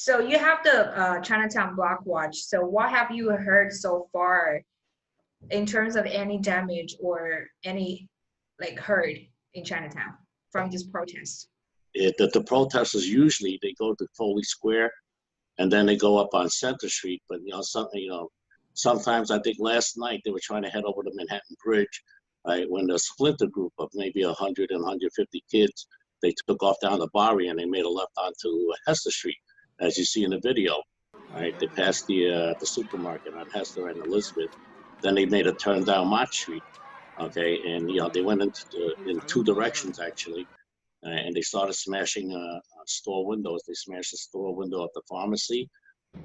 So you have the Chinatown Block Watch. So what have you heard so far in terms of any damage or any hurt in Chinatown from this protest? The protesters usually they go to Foley Square, and then they go up on Center Street. But sometimes I think last night they were trying to head over the Manhattan Bridge, right? When the splinter group of maybe 100 and 150 kids, they took off down the Bowery and they made a left onto Hester Street, as you see in the video. Right? They passed the supermarket on Hester and Elizabeth. Then they made a turn down Mott Street. Okay, and they went in two directions actually. And they started smashing store windows. They smashed the store window of the pharmacy.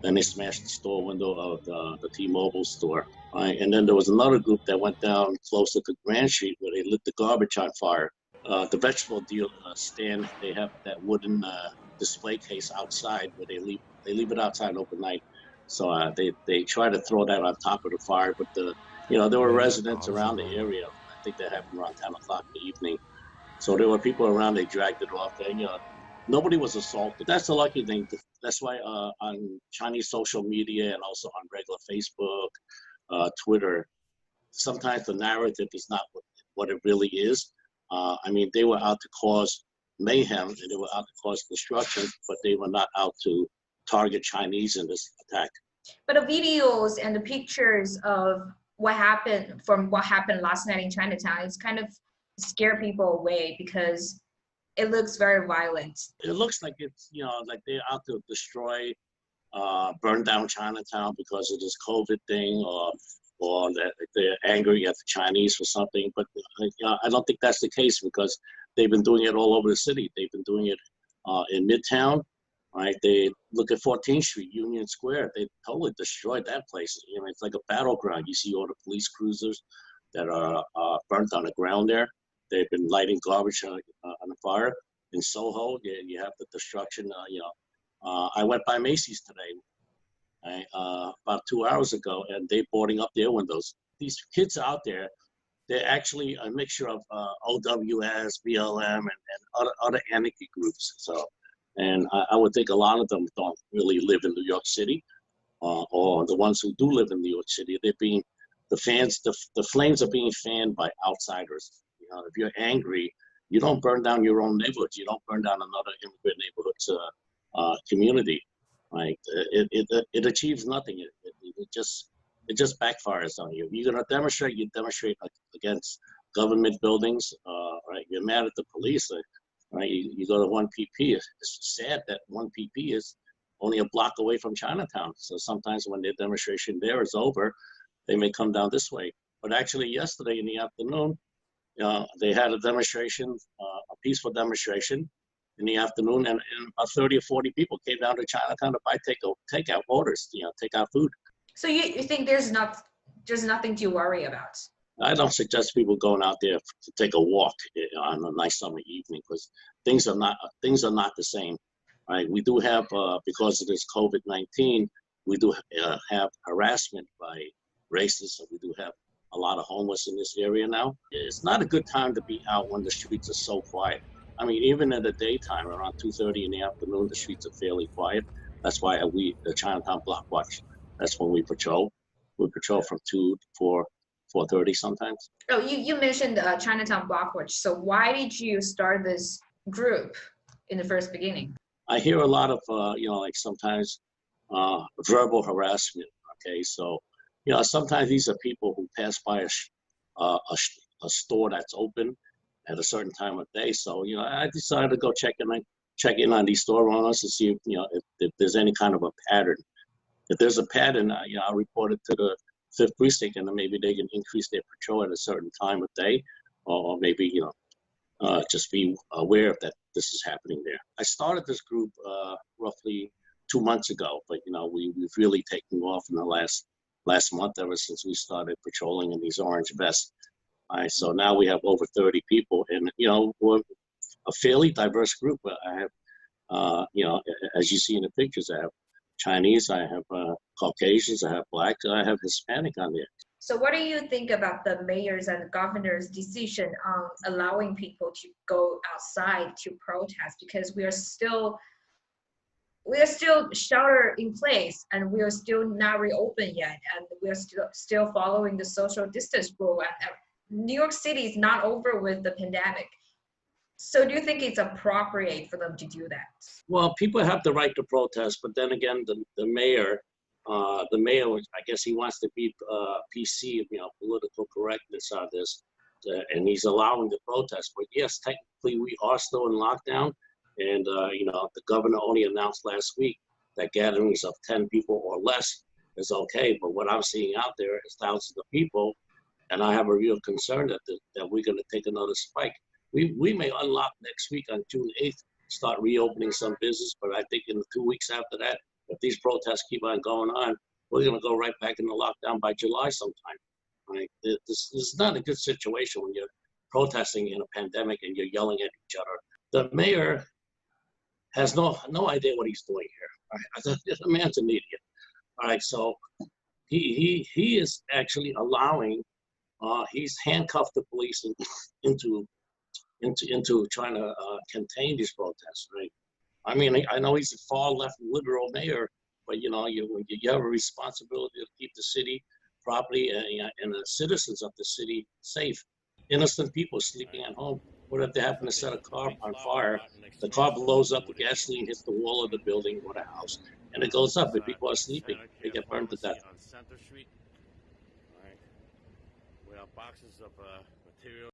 Then they smashed the store window of the T-Mobile store. Right? And then there was another group that went down closer to Grand Street where they lit the garbage on fire. The vegetable deal stand, they have that wooden display case outside where they leave it outside overnight. So they try to throw that on top of the fire. But there were residents around the area. I think that happened around 10 o'clock in the evening. So there were people around, they dragged it off. And, nobody was assaulted. That's the lucky thing. That's why on Chinese social media and also on regular Facebook, Twitter, sometimes the narrative is not what it really is. They were out to cause mayhem and they were out to cause destruction, but they were not out to target Chinese in this attack. But the videos and the pictures of what happened last night in Chinatown, it's kind of scare people away because it looks very violent. It looks like it's, like they're out to destroy, burn down Chinatown because of this COVID thing, or that they're angry at the Chinese for something. But I don't think that's the case because they've been doing it all over the city. They've been doing it in Midtown, right? They look at 14th Street, Union Square. They totally destroyed that place. It's like a battleground. You see all the police cruisers that are burnt on the ground there. They've been lighting garbage on the fire. In Soho, you have the destruction. I went by Macy's today, about 2 hours ago, and they're boarding up their windows. These kids out there, they're actually a mixture of OWS, BLM, and other anarchy groups. So, and I would think a lot of them don't really live in New York City, or the ones who do live in New York City, the flames are being fanned by outsiders. If you're angry, you don't burn down your own neighborhoods. You don't burn down another immigrant neighborhood's community. Right? It achieves nothing. It just backfires on you. You're gonna demonstrate. You demonstrate against government buildings. Right? You're mad at the police. Right? You go to 1PP. It's sad that 1PP is only a block away from Chinatown. So sometimes when their demonstration there is over, they may come down this way. But actually, yesterday in the afternoon, they had a demonstration, a peaceful demonstration in the afternoon, and about 30 or 40 people came down to Chinatown to buy takeout orders, take out food. So you think there's nothing to worry about? I don't suggest people going out there to take a walk on a nice summer evening because things are not the same. Right? We do have, because of this COVID-19, we do have harassment by racists. We do have a lot of homeless in this area now. It's not a good time to be out when the streets are so quiet. Even in the daytime, around 2:30 in the afternoon, the streets are fairly quiet. That's why the Chinatown Block Watch, that's when we patrol. We patrol from 2 to 4:30 sometimes. Oh, you mentioned Chinatown Block Watch. So why did you start this group in the first beginning? I hear a lot of, sometimes verbal harassment. Okay, so sometimes these are people who pass by a store that's open at a certain time of day. So, I decided to go check in on these store owners to see if there's any kind of a pattern. If there's a pattern, I'll report it to the 5th Precinct, and then maybe they can increase their patrol at a certain time of day, or maybe, just be aware of that this is happening there. I started this group roughly 2 months ago, but, we've really taken off in the last month ever since we started patrolling in these orange vests. So now we have over 30 people, and we're a fairly diverse group. I have, as you see in the pictures, I have Chinese, I have Caucasians, I have Blacks, I have Hispanic on there. So what do you think about the mayor's and the governor's decision on allowing people to go outside to protest? Because we are still we are still shelter in place, and we are still not reopened yet, and we are still following the social distance rule. And New York City is not over with the pandemic. So do you think it's appropriate for them to do that? Well, people have the right to protest, but then again, the mayor, I guess he wants to be PC, political correctness on this, and he's allowing the protest. But yes, technically we are still in lockdown, and the governor only announced last week that gatherings of 10 people or less is okay. But what I'm seeing out there is thousands of people, and I have a real concern that we're going to take another spike. We may unlock next week on June 8th, start reopening some business, but I think in the 2 weeks after that, if these protests keep on going on, we're going to go right back into lockdown by July sometime. Right? This is not a good situation when you're protesting in a pandemic and you're yelling at each other. The mayor has no idea what he's doing here. Right? The man's an idiot. All right, so he is actually allowing. He's handcuffed the police into trying to contain these protests, right? I mean, I know he's a far left liberal mayor, but you have a responsibility to keep the city property and the citizens of the city safe. Innocent people sleeping at home. What if they happen to set a car on fire? The car blows up, the gasoline hits the wall of the building or the house, and it goes up. If people are sleeping, they get burned to death. On Center Street. All right. We have boxes of material.